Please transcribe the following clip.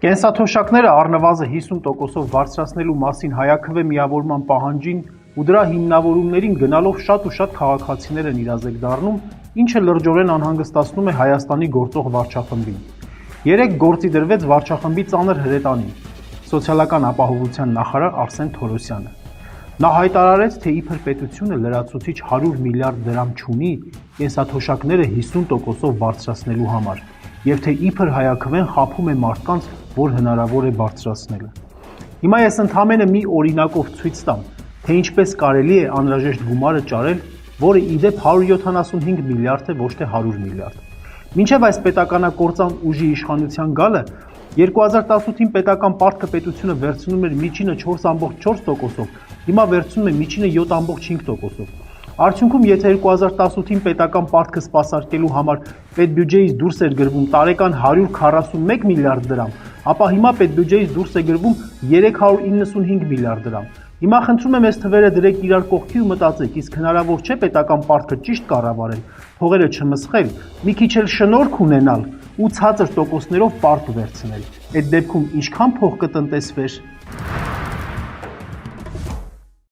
Կենսաթոշակները առնվազն 50%-ով բարձրացնելու մասին հայաքվե միավորման պահանջին ու դրա հիմնավորումներին գնալով շատ ու շատ քաղաքացիներ են իրազեկ դառնում, ինչը լրջորեն անհանգստացնում է Հայաստանի գործող վարչախմբին։ Երեկ գործի դրվեց վարչախմբի ծանր հրետանին, սոցիալական ապահովության նախարար Արսեն Թորոսյանը։ Նա հայտարարեց, թե իբր պետությունը լրացուցիչ 100 միլիարդ դրամ չունի կենսաթոշակները 50%-ով բարձրացնելու համար, եւ թե իբր հայաքվեն խաբում է մարդկանց, որ հնարավոր է բարձրացնելը։ Հիմա ես ընդհանրապես մի օրինակով ցույց տամ, թե ինչպես կարելի է անհրաժեշտ գումարը ճարել, որը ի դեպ 175 միլիարդ է, ոչ թե 100 միլիարդ։ Մինչև այս պետականակործան ուժի իշխանության գալը 2018-ին պետական պարտքը պետությունը վերցնում էր միջինը 4.4%-ով, հիմա վերցնում է միջինը 7.5%-ով։ Արդյունքում, եթե 2018-ին պետական պարտքը սպասարկելու համար պետբյուջեից դուրս էր գրվում տարեկան 141 միլիարդ դրամ, ապա հիմա պետբյուջեից դուրս է գրվում 395 միլիարդ դրամ։ Հիմա խնդրում եմ այս թվերը դրեք իրար կողքի ու մտածեք, իսկ հնարավոր չէ պետական պարտքը ճիշտ կառավարել, փողերը չմսխել, մի քիչ էլ շնորհք ունենալ ու ցածր տոկոսներով պարկ վերցնել։ Այդ դեպքում ինչքան փող կտնտեսվեր։